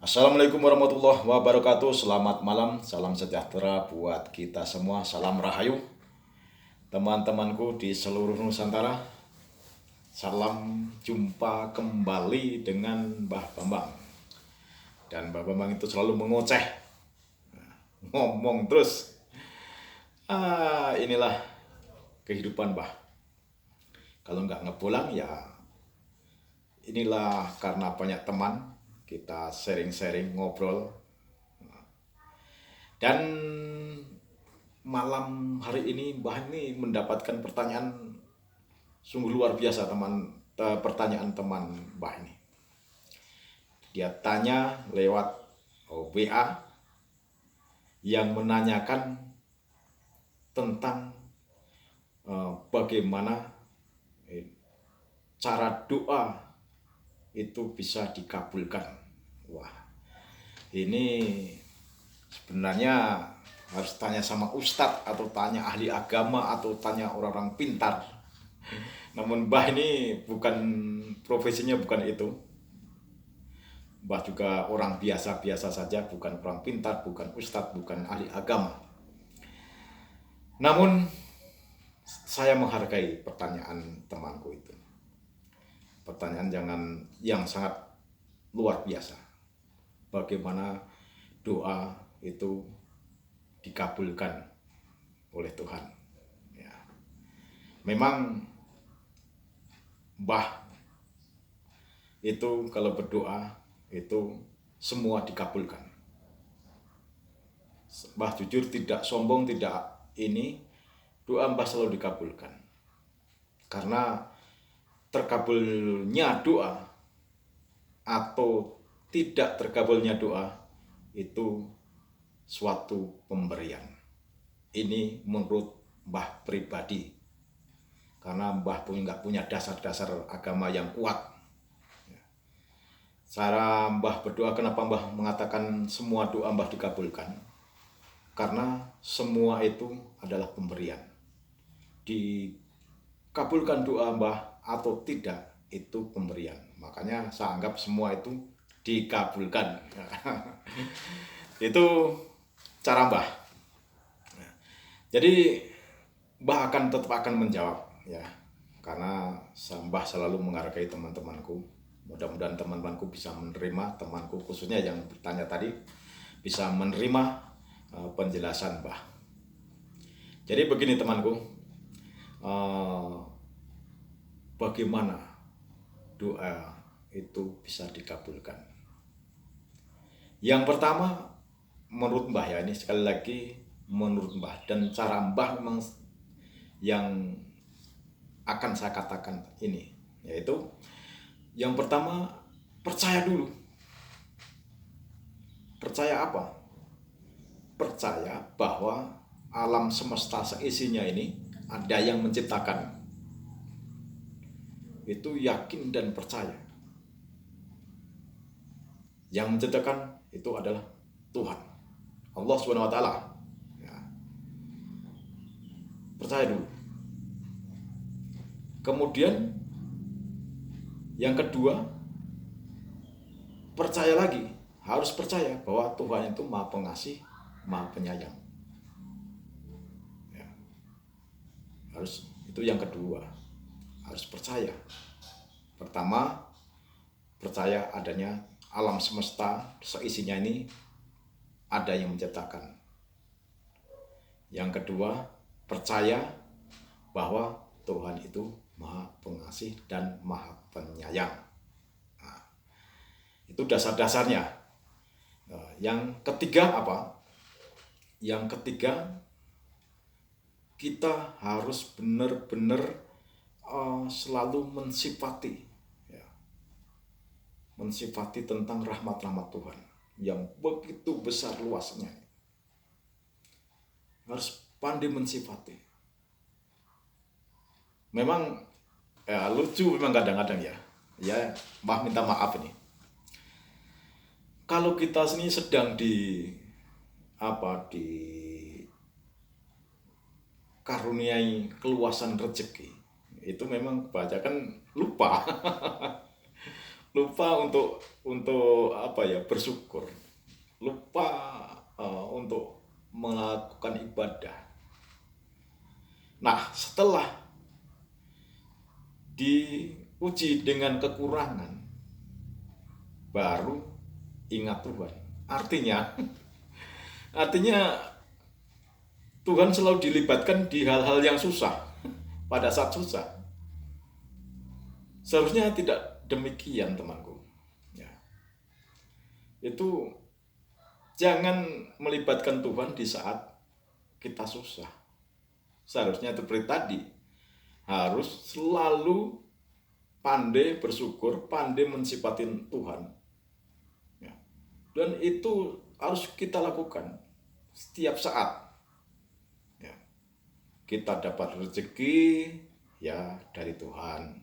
Assalamualaikum warahmatullahi wabarakatuh. Selamat malam, salam sejahtera buat kita semua. Salam rahayu, teman-temanku di seluruh Nusantara. Salam jumpa kembali dengan Mbah Bambang. Dan Mbah Bambang itu selalu mengoceh, ngomong terus. Inilah kehidupan Mbah. Kalau nggak ngepulang ya inilah karena banyak teman, kita sharing-sharing, ngobrol. Dan malam hari ini Mbah ini mendapatkan pertanyaan sungguh luar biasa pertanyaan teman Mbah ini. Dia tanya lewat WA yang menanyakan tentang bagaimana cara doa itu bisa dikabulkan. Wah, ini sebenarnya harus tanya sama ustadz atau tanya ahli agama atau tanya orang-orang pintar. Namun Mbah ini bukan profesinya, bukan itu. Mbah juga orang biasa-biasa saja, bukan orang pintar, bukan ustadz, bukan ahli agama. Namun saya menghargai pertanyaan temanku itu. Pertanyaan yang sangat luar biasa. Bagaimana doa itu dikabulkan oleh Tuhan. Ya. Memang Mbah itu kalau berdoa itu semua dikabulkan. Mbah jujur tidak sombong, tidak ini, doa Mbah selalu dikabulkan. Karena terkabulnya doa atau tidak terkabulnya doa itu suatu pemberian. Ini menurut Mbah pribadi, karena Mbah pun nggak punya dasar-dasar agama yang kuat. Cara Mbah berdoa, kenapa Mbah mengatakan semua doa Mbah dikabulkan? Karena semua itu adalah pemberian. Dikabulkan doa Mbah atau tidak itu pemberian. Makanya saya anggap semua itu dikabulkan. Itu cara Mbah. Jadi Mbah tetap akan menjawab ya, karena Mbah selalu menghargai teman-temanku. Mudah-mudahan teman-temanku bisa menerima, temanku khususnya yang bertanya tadi bisa menerima penjelasan Mbah. Jadi begini temanku, bagaimana doa itu bisa dikabulkan? Yang pertama, menurut Mbah ya, ini sekali lagi menurut Mbah, dan cara Mbah memang yang akan saya katakan ini, yaitu yang pertama, percaya dulu. Percaya apa? Percaya bahwa alam semesta seisinya ini ada yang menciptakan. Itu yakin dan percaya. Yang menciptakan itu adalah Tuhan, Allah Subhanahu wa taala. Ya. Percaya dulu. Kemudian yang kedua, percaya lagi. Harus percaya bahwa Tuhan itu Maha Pengasih, Maha Penyayang. Ya. Harus, itu yang kedua. Harus percaya. Pertama, percaya adanya alam semesta seisinya ini ada yang menciptakan. Yang kedua, percaya bahwa Tuhan itu Maha Pengasih dan Maha Penyayang. Nah, itu dasar-dasarnya. Nah, yang ketiga apa? Yang ketiga, kita harus benar-benar selalu mensifati tentang rahmat-rahmat Tuhan yang begitu besar luasnya. Harus pandai mensifati. Memang ya, lucu memang kadang-kadang ya. Ya, minta maaf ini. Kalau kita sini sedang di karuniai keluasan rezeki, itu memang kebanyakan lupa lupa untuk bersyukur, lupa untuk melakukan ibadah. Nah, setelah diuji dengan kekurangan, baru ingat Tuhan. Artinya Tuhan selalu dilibatkan di hal-hal yang susah. Pada saat susah, seharusnya tidak demikian, temanku. Ya. Itu jangan melibatkan Tuhan di saat kita susah. Seharusnya seperti tadi, harus selalu pandai bersyukur, pandai mensifatin Tuhan. Ya. Dan itu harus kita lakukan setiap saat. Ya. Kita dapat rezeki ya dari Tuhan.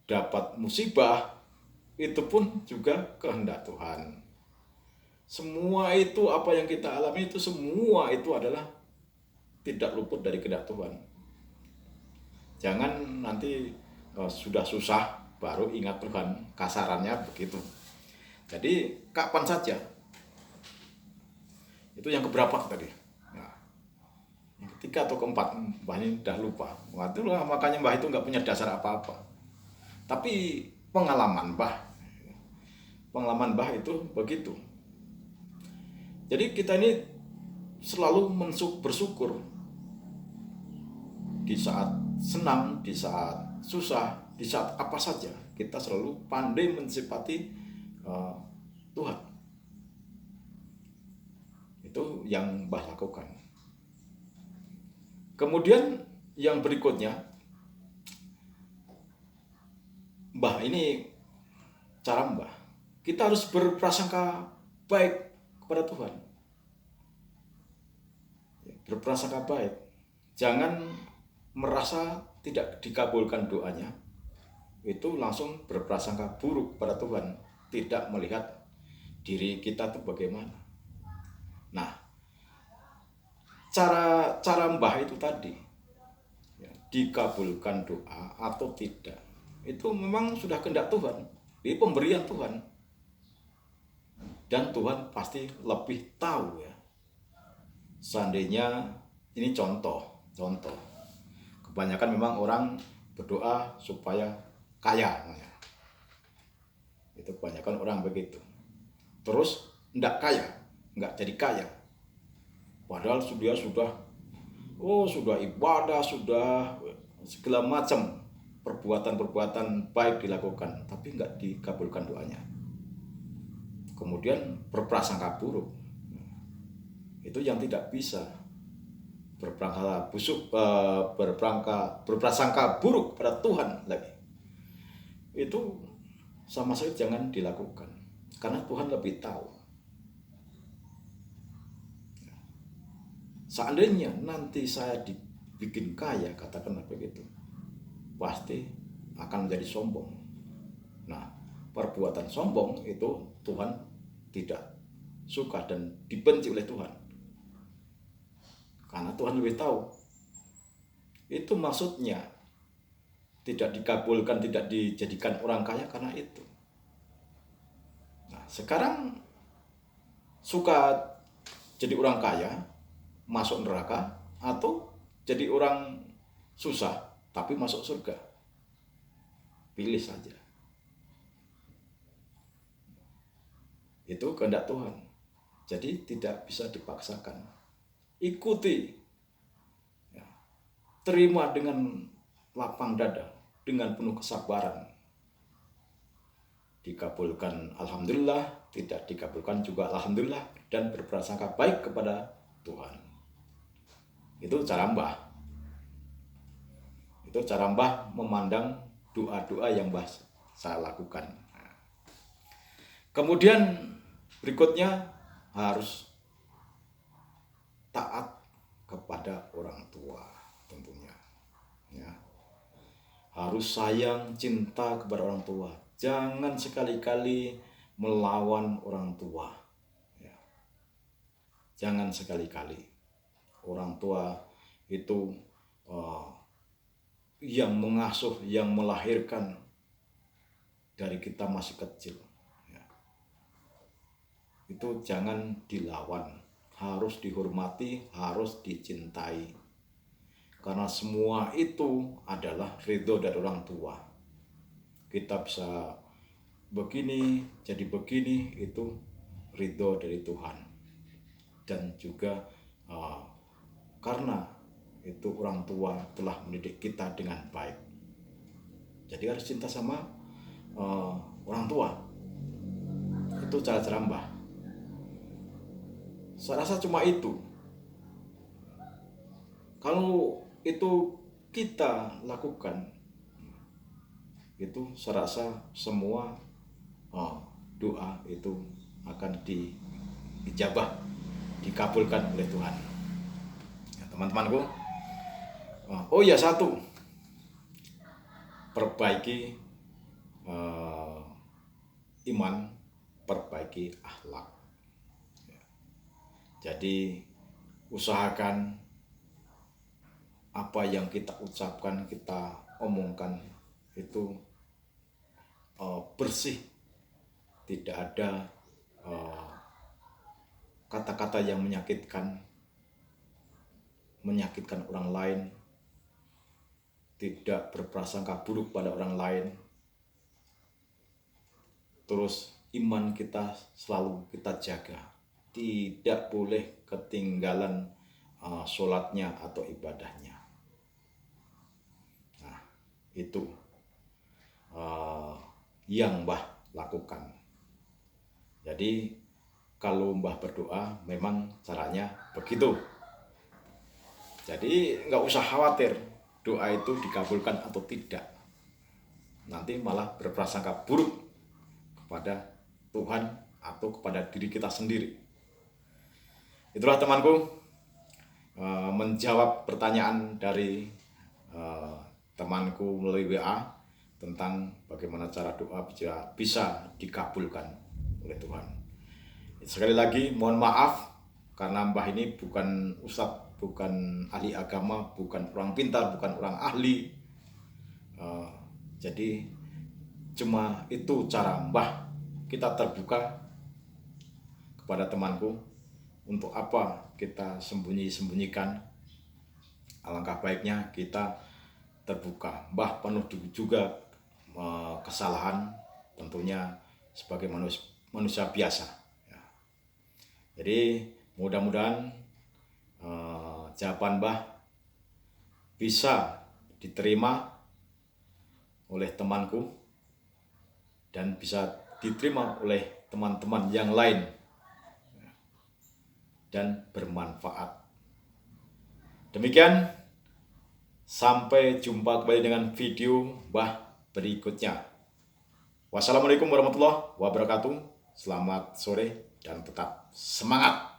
Dapat musibah itu pun juga kehendak Tuhan. Semua itu apa yang kita alami itu semua itu adalah tidak luput dari kehendak Tuhan. Jangan nanti sudah susah baru ingat Tuhan, kasarannya begitu. Jadi kapan saja. Itu yang keberapa tadi? Nah, yang ketiga atau keempat, Mbah ini udah lupa. Makanya Mbah itu nggak punya dasar apa-apa. Tapi pengalaman Mbah itu begitu. Jadi kita ini selalu bersyukur di saat senang, di saat susah, di saat apa saja kita selalu pandai mensifati Tuhan. Itu yang Mbah lakukan. Kemudian yang berikutnya, Mbah ini cara Mbah, kita harus berprasangka baik kepada Tuhan. Berprasangka baik. Jangan merasa tidak dikabulkan doanya, itu langsung berprasangka buruk pada Tuhan, tidak melihat diri kita itu bagaimana. Nah, cara Mbah itu tadi, ya, dikabulkan doa atau tidak, itu memang sudah kehendak Tuhan, ini pemberian Tuhan, dan Tuhan pasti lebih tahu ya. Seandainya ini contoh, kebanyakan memang orang berdoa supaya kaya, itu kebanyakan orang begitu. Terus enggak jadi kaya, padahal sudah ibadah, sudah segala macam perbuatan baik dilakukan, tapi enggak dikabulkan doanya. Kemudian berprasangka buruk, itu yang tidak bisa. Berprasangka buruk pada Tuhan lagi, itu sama sekali jangan dilakukan, karena Tuhan lebih tahu. Seandainya nanti saya dibikin kaya, katakanlah begitu, pasti akan menjadi sombong. Nah, perbuatan sombong itu Tuhan tidak suka dan dibenci oleh Tuhan, karena Tuhan lebih tahu. Itu maksudnya tidak dikabulkan, tidak dijadikan orang kaya karena itu. Nah, sekarang suka jadi orang kaya masuk neraka, atau jadi orang susah tapi masuk surga. Pilih saja. Itu kehendak Tuhan. Jadi tidak bisa dipaksakan. Ikuti, ya, terima dengan lapang dada, dengan penuh kesabaran. Dikabulkan alhamdulillah, tidak dikabulkan juga alhamdulillah, dan berprasangka baik kepada Tuhan. Itu cara Mbah. Itu cara Mbah memandang doa-doa yang Mbah saya lakukan. Kemudian berikutnya harus taat kepada orang tua tentunya. Ya. Harus sayang, cinta kepada orang tua. Jangan sekali-kali melawan orang tua. Ya. Jangan sekali-kali. Orang tua itu yang mengasuh, yang melahirkan dari kita masih kecil. Ya. itu jangan dilawan, harus dihormati, harus dicintai. Karena semua itu adalah ridho dari orang tua. Kita bisa begini, jadi begini, itu ridho dari Tuhan. Dan juga karena itu orang tua telah mendidik kita dengan baik. Jadi harus cinta sama orang tua. Itu cara-cara Mbah. Saya rasa cuma itu. Kalau itu kita lakukan, itu saya rasa semua doa itu akan diijabah, dikabulkan oleh Tuhan. Ya, teman-temanku, oh ya, satu, perbaiki iman, perbaiki akhlak. Jadi usahakan apa yang kita ucapkan, kita omongkan itu bersih, tidak ada kata-kata yang menyakitkan orang lain, tidak berprasangka buruk pada orang lain. Terus iman kita selalu kita jaga, tidak boleh ketinggalan sholatnya atau ibadahnya. Nah, itu yang Mbah lakukan. Jadi kalau Mbah berdoa memang caranya begitu. Jadi nggak usah khawatir doa itu dikabulkan atau tidak. Nanti malah berprasangka buruk kepada Tuhan atau kepada diri kita sendiri. Itulah temanku, menjawab pertanyaan dari temanku melalui WA tentang bagaimana cara doa bisa dikabulkan oleh Tuhan. Sekali lagi mohon maaf karena Mbah ini bukan ustadz, bukan ahli agama, bukan orang pintar, bukan orang ahli. Jadi cuma itu cara Mbah, kita terbuka kepada temanku. Untuk apa kita sembunyi-sembunyikan? Alangkah baiknya kita terbuka. Mbah penuh juga kesalahan, tentunya sebagai manusia biasa. Ya. Jadi mudah-mudahan jawaban Mbah bisa diterima oleh temanku dan bisa diterima oleh teman-teman yang lain dan bermanfaat. Demikian, sampai jumpa kembali dengan video Mbah berikutnya. Wassalamualaikum warahmatullahi wabarakatuh. Selamat sore dan tetap semangat.